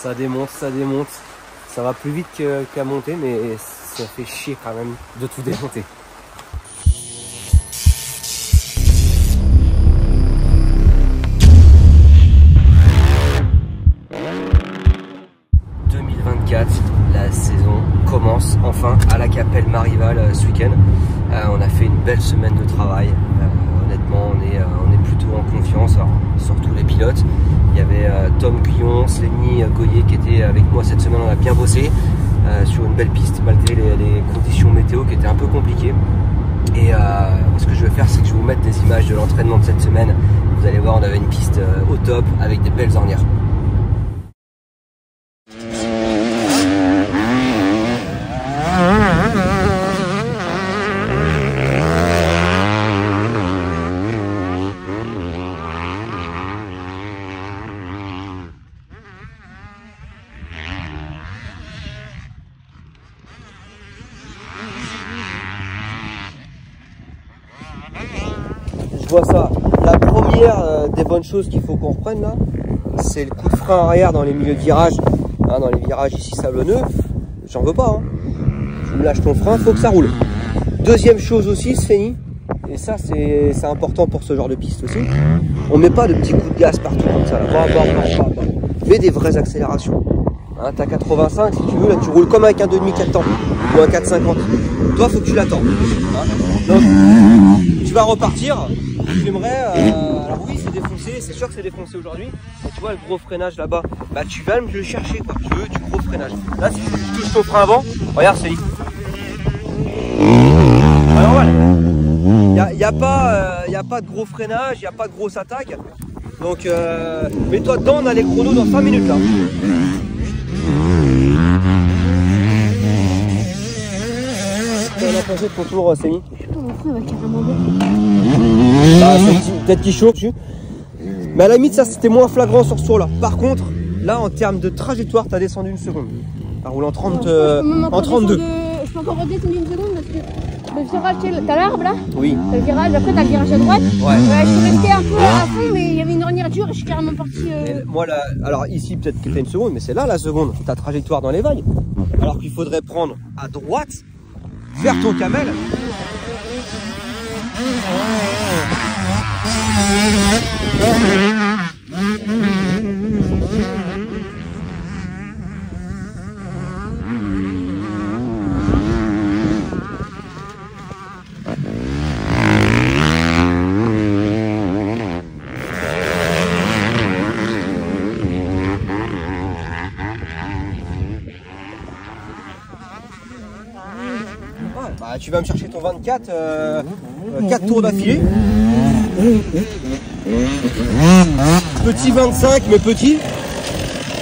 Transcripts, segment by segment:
Ça démonte, ça démonte. Ça va plus vite qu'à monter, mais ça fait chier quand même de tout démonter. La saison commence enfin à la Capelle Marival ce week-end. On a fait une belle semaine de travail. Honnêtement, on est plutôt en confiance, alors, surtout les pilotes. Il y avait Tom Guillon, Slenny Goyer qui était avec moi cette semaine. On a bien bossé sur une belle piste malgré les conditions météo qui étaient un peu compliquées. Et ce que je vais faire, c'est que je vais vous mettre des images de l'entraînement de cette semaine. Vous allez voir, on avait une piste au top avec des belles ornières. Je vois ça. La première des bonnes choses qu'il faut qu'on reprenne là, c'est le coup de frein arrière dans les milieux de virage. Hein, dans les virages ici sablonneux, j'en veux pas. Hein. Tu me lâches ton frein, faut que ça roule. Deuxième chose aussi, Svenny, et ça c'est important pour ce genre de piste aussi, on met pas de petits coups de gaz partout comme ça. Là. Mets des vraies accélérations. Hein, t'as 85, si tu veux, là tu roules comme avec un 2,5 4 temps ou un 4,50. Toi, faut que tu l'attends. Hein. Donc, tu vas repartir. J'aimerais, alors oui, c'est défoncé, c'est sûr que c'est défoncé aujourd'hui. Tu vois le gros freinage là-bas, bah tu vas me le chercher quoi. Je veux du gros freinage. Là, si tu touches ton frein avant, regarde, c'est alors voilà. Il n'y a pas de gros freinage, il n'y a pas de grosse attaque. Donc, mets-toi dedans, on a les chronos dans 5 minutes là. Qu'est-ce que pensé de ton tour, Samy? Mon frein va carrément bon. Bah, peut-être qu'il chauffe dessus. Mais à la limite, ça c'était moins flagrant sur ce tour là. Par contre, là en termes de trajectoire, tu as descendu une seconde. Tu as roulé en 30, en 32. Je peux encore redescendre une seconde parce que le virage, t'as l'arbre là? Oui. T'as le virage, après t'as le virage à droite. Ouais. Je suis resté un peu à fond, mais il y avait une ornière dure et je suis carrément parti. Moi là, alors ici peut-être que tu as une seconde, mais c'est là la seconde, ta trajectoire dans les vagues. Alors qu'il faudrait prendre à droite, vers ton camel. Bah, tu vas me chercher ton 24, 4 tours d'affilée. Petit 25, mais petit.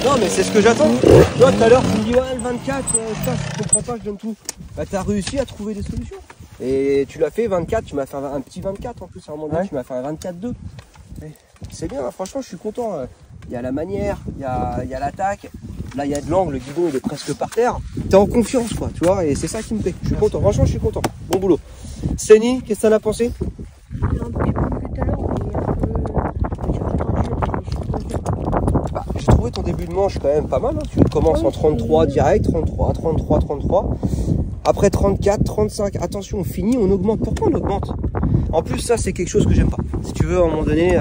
Non, mais c'est ce que j'attends. Toi, tout à l'heure, tu me dis, ouais, le 24, je comprends pas, je donne tout. Bah, tu as réussi à trouver des solutions. Et tu l'as fait, 24, tu m'as fait un petit 24 en plus, à un moment donné, tu m'as fait un 24-2. C'est bien, hein, franchement, je suis content. Il y a la manière, il y a l'attaque. Là, il y a de l'angle, le guidon, il est presque par terre. T'es en confiance, quoi, tu vois, et c'est ça qui me plaît. Je suis content, franchement, je suis content. Bon boulot. Slenny, qu'est-ce que t'en as pensé? J'ai trouvé ton début de manche quand même pas mal. Hein. Tu commences en 33 direct, 33, 33, 33. Après 34, 35. Attention, on finit, on augmente. Pourquoi on augmente? En plus, ça, c'est quelque chose que j'aime pas. Si tu veux, à un moment donné,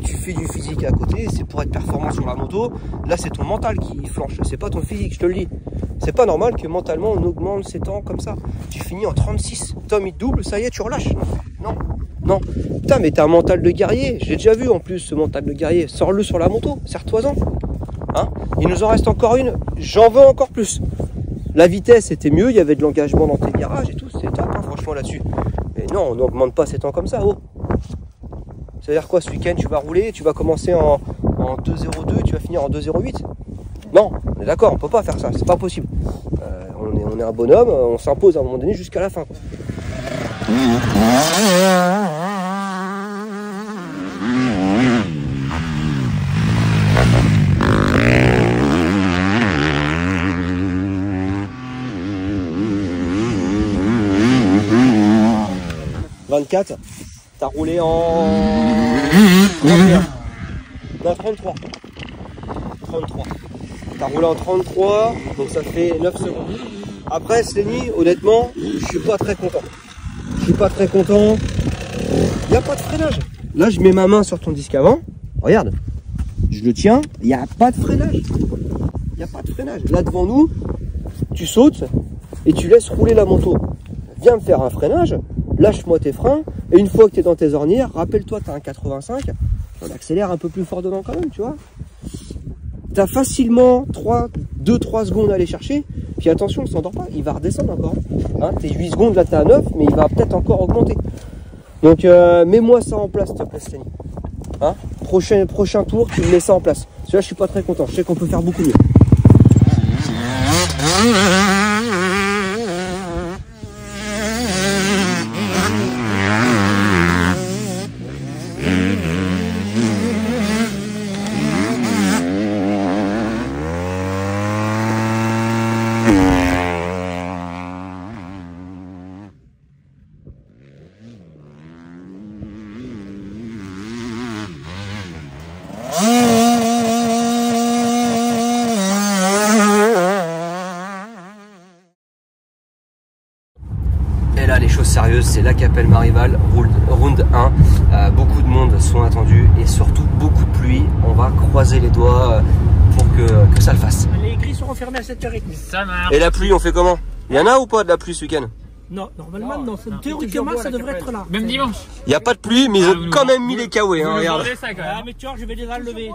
tu fais du physique à côté, c'est pour être performant sur la moto. Là, c'est ton mental qui flanche, c'est pas ton physique, je te le dis. C'est pas normal que mentalement, on augmente ses temps comme ça. Tu finis en 36. Tom, il te double, ça y est, tu relâches. Non, non. Putain, mais t'as un mental de guerrier. J'ai déjà vu en plus ce mental de guerrier. Sors-le sur la moto, serre-toi-en. Hein? Il nous en reste encore une. J'en veux encore plus. La vitesse était mieux, il y avait de l'engagement dans tes virages et tout, c'est top, hein, franchement là-dessus. Mais non, on n'augmente pas ses temps comme ça, oh. C'est-à-dire quoi, ce week-end, tu vas rouler, tu vas commencer en 2.02 et tu vas finir en 2.08? Non, on est d'accord, on peut pas faire ça, c'est pas possible. On est un bonhomme, on s'impose à un moment donné jusqu'à la fin. 24, t'as roulé en 31. Non, 33. 33. T'as roulé en 33, donc ça fait 9 secondes. Après, Slenny, honnêtement, je suis pas très content. Je suis pas très content. Il n'y a pas de freinage. Là, je mets ma main sur ton disque avant. Regarde. Je le tiens. Il n'y a pas de freinage. Il n'y a pas de freinage. Là, devant nous, tu sautes et tu laisses rouler la moto. Viens me faire un freinage. Lâche-moi tes freins. Et une fois que tu es dans tes ornières, rappelle-toi, tu as un 85. On accélère un peu plus fort dedans quand même, tu vois. Tu as facilement 2-3 secondes à aller chercher. Puis attention, on ne s'endort pas. Il va redescendre encore. Hein, tes 8 secondes, là, tu es à 9, mais il va peut-être encore augmenter. Donc, mets-moi ça en place, s'il te plaît, Slenny. Hein, prochain tour, tu me mets ça en place. Parce que là, je suis pas très content. Je sais qu'on peut faire beaucoup mieux. Et là, les choses sérieuses, c'est la Capelle Marival, round 1. Beaucoup de monde sont attendus et surtout beaucoup de pluie. On va croiser les doigts pour que ça le fasse. Les grilles seront fermées à 7h30. Ça marche. Et la pluie, on fait comment? Il y en a ou pas de la pluie ce week-end? Non, normalement non. Théoriquement, ça devrait être là. Même dimanche. Il n'y a pas de pluie, mais ils ont quand même mis les kawaii. Hein, regarde. Ça, quand même. Ah, mais tu vois, je vais les enlever.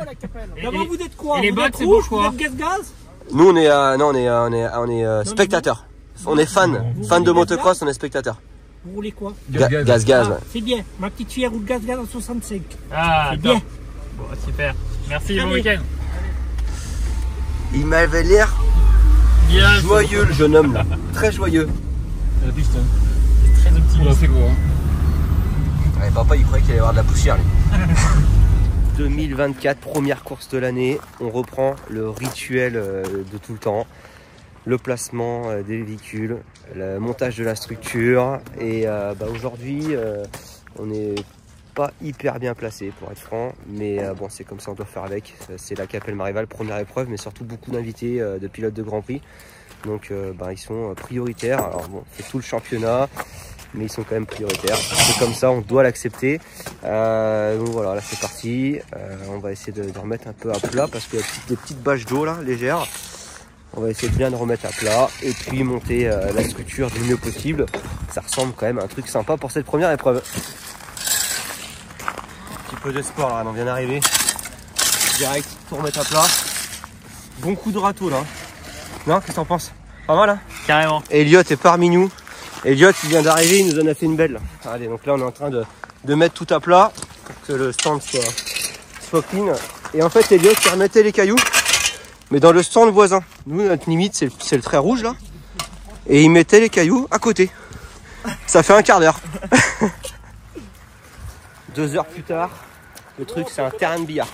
D'abord, vous êtes quoi? Et les Vous bottes, êtes c'est rouge, pourquoi? vous êtes gaz-gaz? Nous, on est spectateurs. On est fans de motocross, on est spectateurs. Vous roulez quoi? Gaz. Ah, Ouais. c'est bien. Ma petite fille, elle roule gaz-gaz en 65. Ah, C'est top. bien. Bon, super. Merci, bon Allez. week-end. Il m'avait l'air Bien. joyeux, le jeune homme là. Très joyeux. La piste. Très optimiste. C'est beau, hein. Ouais, papa, il croyait qu'il allait y avoir de la poussière, lui. 2024, première course de l'année. On reprend le rituel de tout le temps. Le placement des véhicules, le montage de la structure. Et aujourd'hui, on n'est pas hyper bien placé, pour être franc. Mais bon, c'est comme ça, on doit faire avec. C'est la Capelle Marival, première épreuve, mais surtout beaucoup d'invités de pilotes de Grand Prix. Donc ils sont prioritaires. Alors bon, c'est tout le championnat, mais ils sont quand même prioritaires. C'est comme ça, on doit l'accepter. Donc voilà, là c'est parti. On va essayer de remettre un peu à plat parce qu'il y a des petites bâches d'eau là, légères. On va essayer de bien le remettre à plat et puis monter la structure du mieux possible. Ça ressemble quand même à un truc sympa pour cette première épreuve. Un petit peu de sport là, on vient d'arriver. Direct, tout remettre à plat. Bon coup de râteau là. Non, qu'est-ce que t'en penses? Pas mal hein? Carrément. Elliot est parmi nous. Elliot il vient d'arriver, il nous en a fait une belle. Allez, donc là on est en train de mettre tout à plat pour que le stand soit clean. Et en fait Elliot il remettait les cailloux, mais dans le stand voisin. Nous notre limite c'est le trait rouge là. Et il mettait les cailloux à côté. Ça fait un quart d'heure. 2 heures plus tard, le truc c'est un terrain de billard.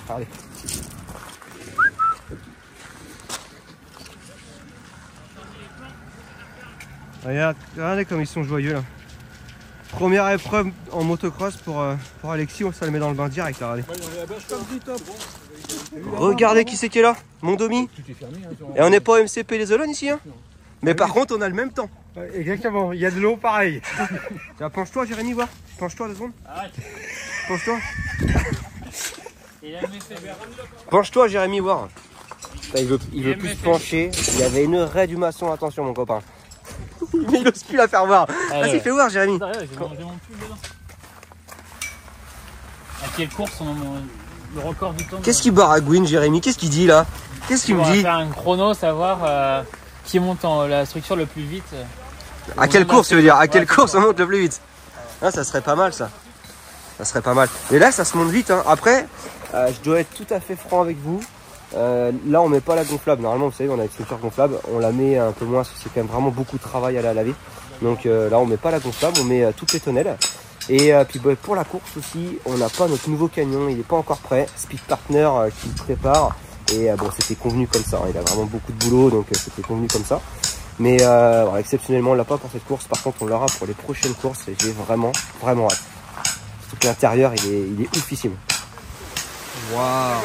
Regardez. Regardez comme ils sont joyeux là. Première épreuve en motocross pour Alexis, ça le met dans le bain direct là, regardez. Regardez qui c'est qui est là, mon Domi. Et on n'est pas au MCP les Olonnes ici hein. Mais par contre on a le même temps. Exactement, il y a de l'eau pareil. Tiens, penche-toi Jérémy, voir. Penche-toi 2 secondes. Penche-toi. Penche-toi Jérémy, voir. Il veut plus se pencher. Il y avait une raie du maçon, attention mon copain. Mais il n'ose plus la faire voir. Vas-y, fais voir Jérémy. J'ai mangé mon pull dedans. À quelle course le record du temps? Qu'est-ce qu'il baragouine Jérémy? Qu'est-ce qu'il dit là? Qu'est-ce qu'il me On va dit? faire un chrono, savoir qui monte la structure le plus vite. À quelle course tu veux dire? À quelle course on monte le plus vite? Ah, ça serait pas mal ça. Ça serait pas mal. Mais là ça se monte vite hein. Après, je dois être tout à fait franc avec vous. Là on met pas la gonflable. Normalement vous savez on a une structure gonflable. On la met un peu moins parce que c'est quand même vraiment beaucoup de travail à la laver. Donc là on met pas la gonflable, on met toutes les tonnelles. Et puis pour la course aussi, on n'a pas notre nouveau camion, il n'est pas encore prêt. Speed Partner qui le prépare. Et bon c'était convenu comme ça, hein. Il a vraiment beaucoup de boulot donc c'était convenu comme ça. Mais voilà, exceptionnellement on l'a pas pour cette course, par contre on l'aura pour les prochaines courses et j'ai vraiment hâte. Surtout que l'intérieur il est oufissime. Waouh.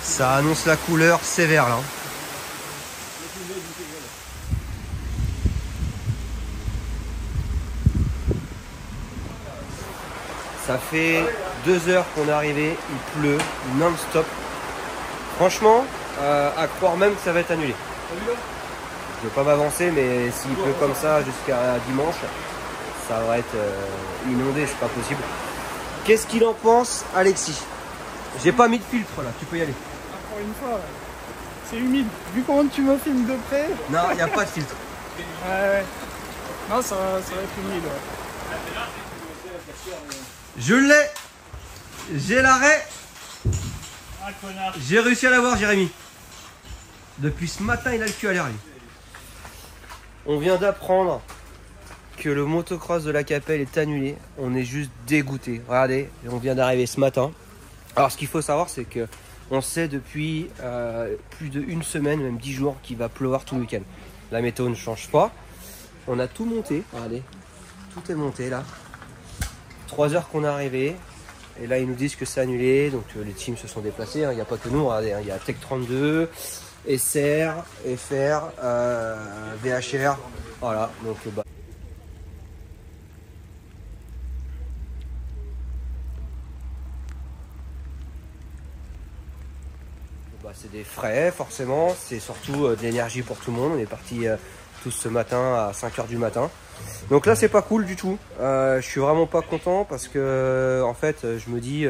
Ça annonce la couleur sévère là. Ça fait 2 heures qu'on est arrivé, il pleut non-stop. Franchement, à croire même que ça va être annulé. Je ne veux pas m'avancer, mais s'il pleut comme ça jusqu'à dimanche, ça va être inondé, c'est pas possible. Qu'est-ce qu'il en pense, Alexis? J'ai pas mis de filtre là, tu peux y aller. Encore une fois, c'est humide. Vu comment tu me filmes de près. Non, il n'y a pas de filtre. Ouais. Non, ça va être humide. Ouais. Je l'ai. J'ai l'arrêt. J'ai réussi à l'avoir, Jérémy. Depuis ce matin, il a le cul à l'air, lui. On vient d'apprendre que le motocross de la Capelle est annulé. On est juste dégoûté. Regardez, on vient d'arriver ce matin. Alors, ce qu'il faut savoir, c'est que on sait depuis plus d'1 semaine, même 10 jours, qu'il va pleuvoir tout le week-end. La météo ne change pas. On a tout monté. Regardez, tout est monté là. 3 heures qu'on est arrivé. Et là, ils nous disent que c'est annulé. Donc, les teams se sont déplacés. Il n'y a pas que nous. Regardez, il y a Tech 32, SR, FR, VHR. Voilà. Donc, c'est des frais, forcément. C'est surtout de l'énergie pour tout le monde. On est partis tous ce matin à 5 h du matin. Donc là, c'est pas cool du tout. Je suis vraiment pas content parce que, en fait, je me dis,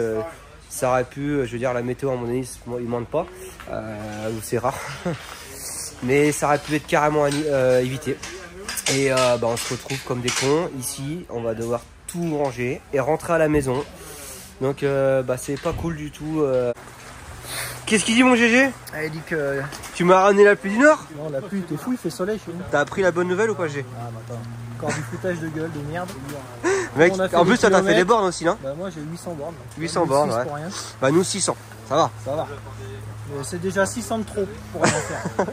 ça aurait pu, je veux dire, la météo, à mon avis, il ment pas, ou c'est rare. Mais ça aurait pu être carrément évité. Et on se retrouve comme des cons ici. On va devoir tout ranger et rentrer à la maison. Donc, c'est pas cool du tout. Qu'est-ce qu'il dit, mon GG? Il dit que tu m'as ramené la pluie du Nord. Non, la pluie, t'es fou, il fait soleil chez nous. T'as appris la bonne nouvelle ou pas, GG? Ah, bah attends. Encore du foutage de gueule, de merde. Mec, en plus, toi, t'as fait des bornes aussi, non? Bah, moi, j'ai 800 bornes. 800 bornes, ouais. Pour rien. Bah, nous, 600. Ça va. Ça va. C'est déjà 600 de trop pour rien faire.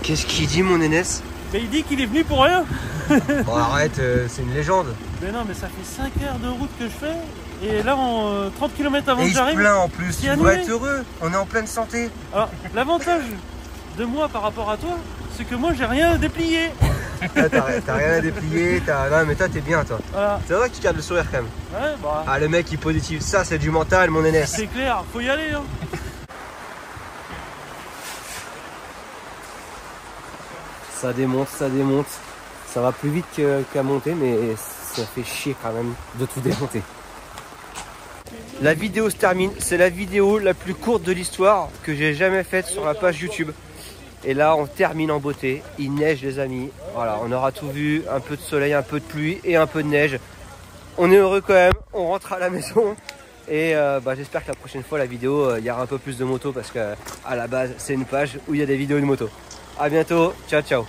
Qu'est-ce qu'il dit, mon Nénès? Mais il dit qu'il est venu pour rien. Bon, arrête, c'est une légende. Mais non, mais ça fait 5 heures de route que je fais. Et là, en 30 km avant et que j'arrive. Il se plaint en plus, tu devrais être heureux. On est en pleine santé. Alors, l'avantage de moi par rapport à toi, c'est que moi, j'ai rien à déplier. T'as rien à déplier. Non, mais toi, t'es bien, toi. Voilà. C'est vrai que tu gardes le sourire quand même. Ouais, bah. Ah, le mec, il est positif. Ça, c'est du mental, mon Nénès. C'est clair, faut y aller, hein. Ça démonte, ça démonte. Ça va plus vite qu'à monter, mais ça fait chier quand même de tout démonter. La vidéo se termine. C'est la vidéo la plus courte de l'histoire que j'ai jamais faite sur la page YouTube. Et là, on termine en beauté. Il neige, les amis. Voilà, on aura tout vu. Un peu de soleil, un peu de pluie et un peu de neige. On est heureux quand même. On rentre à la maison. Et j'espère que la prochaine fois, la vidéo, il y aura un peu plus de motos parce que à la base, c'est une page où il y a des vidéos de motos. À bientôt. Ciao, ciao.